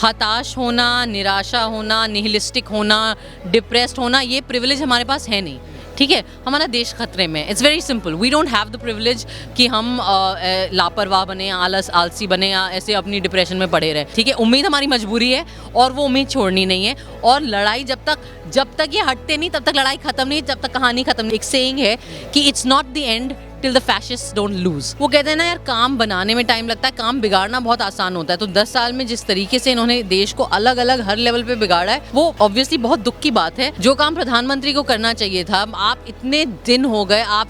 हताश होना, निराशा होना, निहिलिस्टिक होना, डिप्रेस्ड होना, ये प्रिविलेज हमारे पास है नहीं। ठीक है, हमारा देश खतरे में। It's very simple, we don't have the privilege कि हम लापरवाह बने, आलसी बने या ऐसे अपनी डिप्रेशन में पड़े रहे। ठीक है, उम्मीद हमारी मजबूरी है और वो उम्मीद छोड़नी नहीं है। और लड़ाई जब तक ये हटते नहीं तब तक लड़ाई खत्म नहीं, जब तक कहानी खत्म नहीं। एक सेइंग है कि it's not the end till the fascist don't loose. वो कहते हैं ना यार, काम बनाने में टाइम लगता है, काम बिगाड़ना बहुत आसान होता है। तो 10 साल में जिस तरीके से इन्होंने देश को अलग अलग हर लेवल पे बिगाड़ा है, वो ऑब्वियसली बहुत दुख की बात है। जो काम प्रधानमंत्री को करना चाहिए था, आप इतने दिन हो गए, आप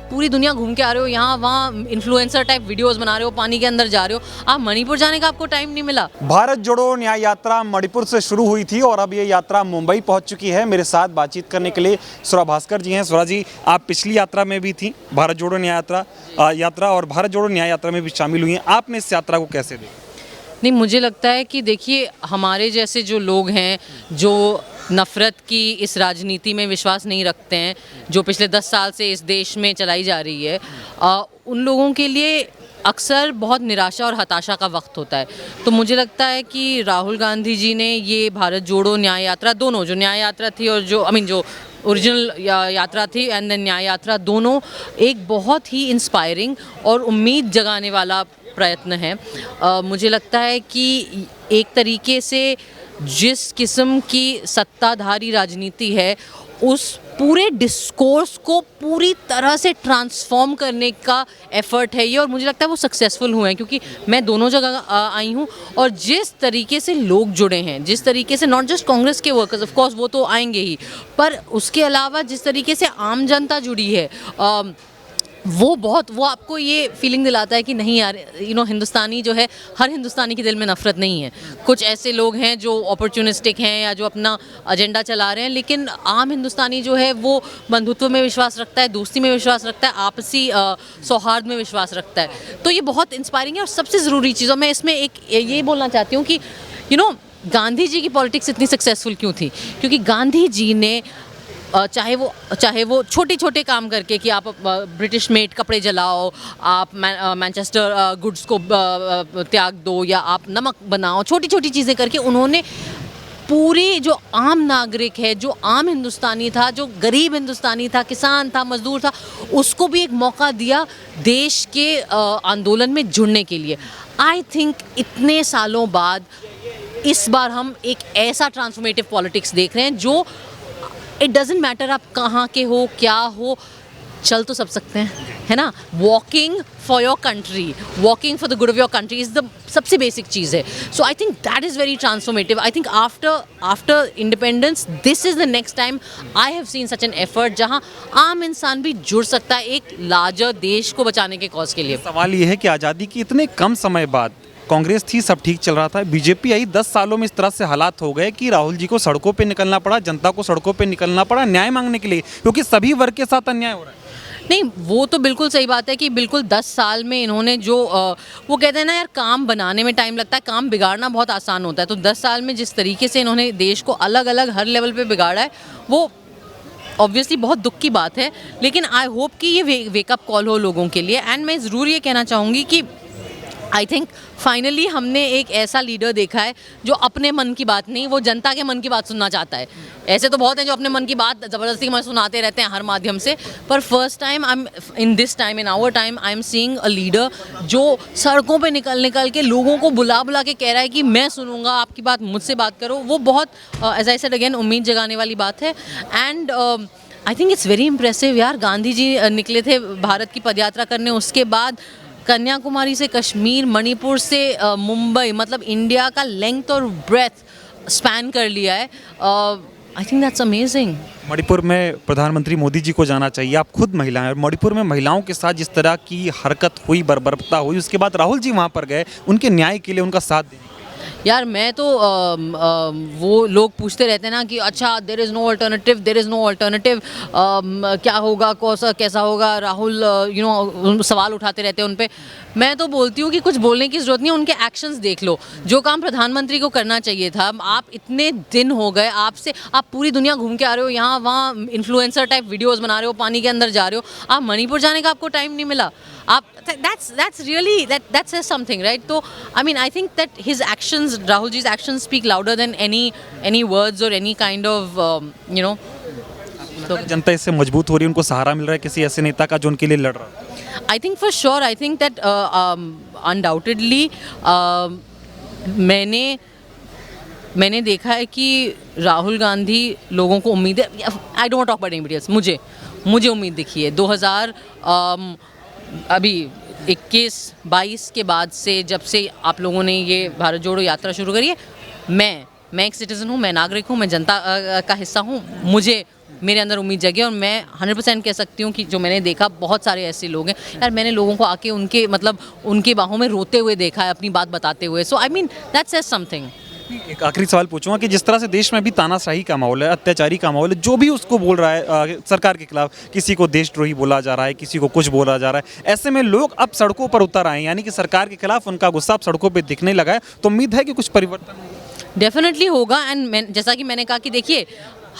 पूरी दुनिया घूम के आ रहे हो, यहाँ वहाँ इन्फ्लुएंसर टाइप वीडियोस बना रहे हो, पानी के अंदर जा रहे हो, आप मणिपुर जाने का आपको टाइम नहीं मिला। भारत जोड़ो न्याय यात्रा मणिपुर से शुरू हुई थी और अब ये यात्रा मुंबई पहुंच चुकी है। मेरे साथ बातचीत करने के लिए सुरा भास्कर जी हैं। सुरा जी, आप पिछली यात्रा में भी थी, भारत जोड़ो न्याय यात्रा और भारत जोड़ो न्याय यात्रा में भी शामिल हुई हैं। आपने इस यात्रा को कैसे देखा? नहीं, मुझे लगता है कि देखिए, हमारे जैसे जो लोग हैं जो नफ़रत की इस राजनीति में विश्वास नहीं रखते हैं, जो पिछले 10 साल से इस देश में चलाई जा रही है, उन लोगों के लिए अक्सर बहुत निराशा और हताशा का वक्त होता है। तो मुझे लगता है कि राहुल गांधी जी ने ये भारत जोड़ो न्याय यात्रा, दोनों, जो न्याय यात्रा थी और जो जो ओरिजिनल यात्रा थी एंड देन न्याय यात्रा, दोनों एक बहुत ही इंस्पायरिंग और उम्मीद जगाने वाला प्रयत्न है। मुझे लगता है कि एक तरीके से जिस किस्म की सत्ताधारी राजनीति है, उस पूरे डिस्कोर्स को पूरी तरह से ट्रांसफॉर्म करने का एफर्ट है ये, और मुझे लगता है वो सक्सेसफुल हुए हैं। क्योंकि मैं दोनों जगह आई हूँ और जिस तरीके से लोग जुड़े हैं, जिस तरीके से नॉट जस्ट कांग्रेस के वर्कर्स, ऑफ कोर्स वो तो आएंगे ही, पर उसके अलावा जिस तरीके से आम जनता जुड़ी है, वो आपको ये फीलिंग दिलाता है कि नहीं यार, हिंदुस्तानी जो है, हर हिंदुस्तानी के दिल में नफ़रत नहीं है। कुछ ऐसे लोग हैं जो अपॉर्चुनिस्टिक हैं या जो अपना एजेंडा चला रहे हैं, लेकिन आम हिंदुस्तानी जो है वो बंधुत्व में विश्वास रखता है, दोस्ती में विश्वास रखता है, आपसी सौहार्द में विश्वास रखता है। तो ये बहुत इंस्पायरिंग है। और सबसे ज़रूरी चीज़, और मैं इसमें एक ये बोलना चाहती हूँ कि गांधी जी की पॉलिटिक्स इतनी सक्सेसफुल क्यों थी? क्योंकि गांधी जी ने चाहे वो छोटे छोटे काम करके कि आप ब्रिटिश मेड कपड़े जलाओ, आप मैनचेस्टर गुड्स को त्याग दो, या आप नमक बनाओ, छोटी छोटी चीज़ें करके उन्होंने पूरी जो आम नागरिक है, जो आम हिंदुस्तानी था, जो गरीब हिंदुस्तानी था, किसान था, मजदूर था, उसको भी एक मौका दिया देश के आंदोलन में जुड़ने के लिए। आई थिंक इतने सालों बाद इस बार हम एक ऐसा ट्रांसफॉर्मेटिव पॉलिटिक्स देख रहे हैं जो इट डजेंट मैटर आप कहाँ के हो, क्या हो, चल तो सब सकते हैं, है ना। Walking for your country, walking for the good of your country is the सबसे बेसिक चीज़ है। So I think that is very transformative. I think after independence this is the next time I have seen such an effort जहाँ आम इंसान भी जुड़ सकता है एक लार्जर देश को बचाने के कॉज के लिए। सवाल ये है कि आज़ादी की इतने कम समय बाद कांग्रेस थी, सब ठीक चल रहा था, बीजेपी आई, 10 सालों में इस तरह से हालात हो गए कि राहुल जी को सड़कों पे निकलना पड़ा, जनता को सड़कों पे निकलना पड़ा न्याय मांगने के लिए, क्योंकि सभी वर्ग के साथ अन्याय हो रहा है। नहीं, वो तो बिल्कुल सही बात है कि बिल्कुल 10 साल में इन्होंने जो वो कहते हैं ना यार, काम बनाने में टाइम लगता है, काम बिगाड़ना बहुत आसान होता है। तो 10 साल में जिस तरीके से इन्होंने देश को अलग अलग हर लेवल पे बिगाड़ा है, वो ऑब्वियसली बहुत दुख की बात है। लेकिन आई होप कि ये वेकअप कॉल हो लोगों के लिए। एंड मैं ज़रूर ये कहना चाहूँगी कि आई थिंक फाइनली हमने एक ऐसा लीडर देखा है जो अपने मन की बात नहीं, वो जनता के मन की बात सुनना चाहता है। ऐसे तो बहुत हैं जो अपने मन की बात ज़बरदस्ती में सुनाते रहते हैं हर माध्यम से, पर first time in our time I am seeing a leader जो सड़कों पे निकल के लोगों को बुला के कह रहा है कि मैं सुनूंगा आपकी बात, मुझसे बात करो। वो बहुत एज आई सेड अगेन उम्मीद जगाने वाली बात है। And I think it's very impressive यार। गांधी जी निकले थे भारत की पदयात्रा करने, उसके बाद कन्याकुमारी से कश्मीर, मणिपुर से मुंबई, मतलब इंडिया का लेंथ और ब्रेथ स्पैन कर लिया है। I think that's amazing. Manipur में प्रधानमंत्री मोदी जी को जाना चाहिए। आप खुद महिला हैं और मणिपुर में महिलाओं के साथ जिस तरह की हरकत हुई, बर्बरता हुई, उसके बाद राहुल जी वहाँ पर गए उनके न्याय के लिए, उनका साथ देने। यार मैं तो वो लोग पूछते रहते हैं ना कि अच्छा देयर इज़ नो अल्टरनेटिव, क्या होगा, कैसा होगा, राहुल सवाल उठाते रहते हैं उन पे। मैं तो बोलती हूँ कि कुछ बोलने की ज़रूरत नहीं है, उनके एक्शंस देख लो। जो काम प्रधानमंत्री को करना चाहिए था, आप इतने दिन हो गए, आप पूरी दुनिया घूम के आ रहे हो, यहाँ वहाँ इन्फ्लुएंसर टाइप वीडियोज़ बना रहे हो, पानी के अंदर जा रहे हो, आप मणिपुर जाने का आपको टाइम नहीं मिला। आप that's really that says something, right? तो I mean I think that his actions, Rahul ji's actions speak louder than any words or any kind of you know. तो जनता इससे मजबूत हो रही है, उनको सहारा मिल रहा है किसी ऐसे नेता का जो उनके लिए लड़ रहा है। I think for sure, I think that undoubtedly मैंने देखा है कि राहुल गांधी लोगों को उम्मीद है। I don't talk about anybody else, मुझे उम्मीद दिखी है 2000 अभी 21-22 के बाद से, जब से आप लोगों ने ये भारत जोड़ो यात्रा शुरू करी है, मैं एक सिटीज़न हूँ, मैं नागरिक हूँ, मैं जनता का हिस्सा हूँ, मुझे मेरे अंदर उम्मीद जगी और मैं 100% कह सकती हूँ कि जो मैंने देखा, बहुत सारे ऐसे लोग हैं यार, मैंने लोगों को आके उनके मतलब उनके बाहों में रोते हुए देखा है, अपनी बात बताते हुए। So I mean that says something. एक आखिरी सवाल पूछूंगा कि जिस तरह से देश में भी तानाशाही का माहौल है, अत्याचारी का माहौल है, जो भी उसको बोल रहा है सरकार के खिलाफ, किसी को देशद्रोही बोला जा रहा है, किसी को कुछ बोला जा रहा है, ऐसे में लोग अब सड़कों पर उतर आए हैं, यानी कि सरकार के खिलाफ उनका गुस्सा अब सड़कों पर दिखने लगा है, तो उम्मीद है कि कुछ परिवर्तन डेफिनेटली होगा। एंड जैसा कि मैंने कहा कि देखिए,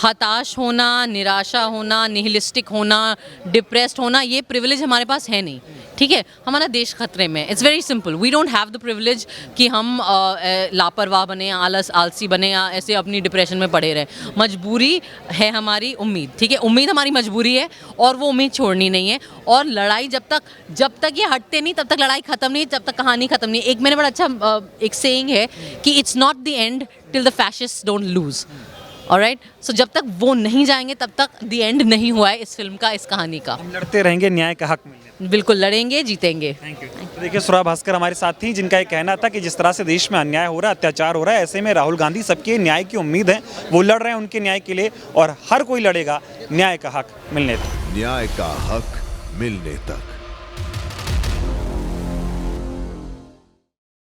हताश होना, निराशा होना, निहिलिस्टिक होना, डिप्रेस्ड होना, ये प्रिविलेज हमारे पास है नहीं, ठीक है। हमारा देश खतरे में, it's very simple. We don't have the privilege कि हम लापरवाह बने, आलसी बने या ऐसे अपनी डिप्रेशन में पड़े रहे। मजबूरी है हमारी उम्मीद, ठीक है, उम्मीद हमारी मजबूरी है और वो उम्मीद छोड़नी नहीं है। और लड़ाई जब तक ये हटते नहीं, तब तक लड़ाई खत्म नहीं, तब तक कहानी खत्म नहीं। एक मैंने बड़ा अच्छा एक सेइंग है कि it's not the end till the fascist don't lose. Alright, so जब तक वो नहीं जाएंगे तब तक द एंड नहीं हुआ है इस फिल्म का, इस कहानी का। हम लड़ते रहेंगे न्याय का हक मिलने। बिल्कुल लड़ेंगे, जीतेंगे। Thank you. देखिए, सुरा भास्कर हमारे साथ थी, जिनका ये कहना था कि जिस तरह से देश में अन्याय हो रहा है, अत्याचार हो रहा है, ऐसे में राहुल गांधी सबके न्याय की उम्मीद है, वो लड़ रहे हैं उनके न्याय के लिए और हर कोई लड़ेगा न्याय का हक मिलने तक। न्याय का हक मिलने तक।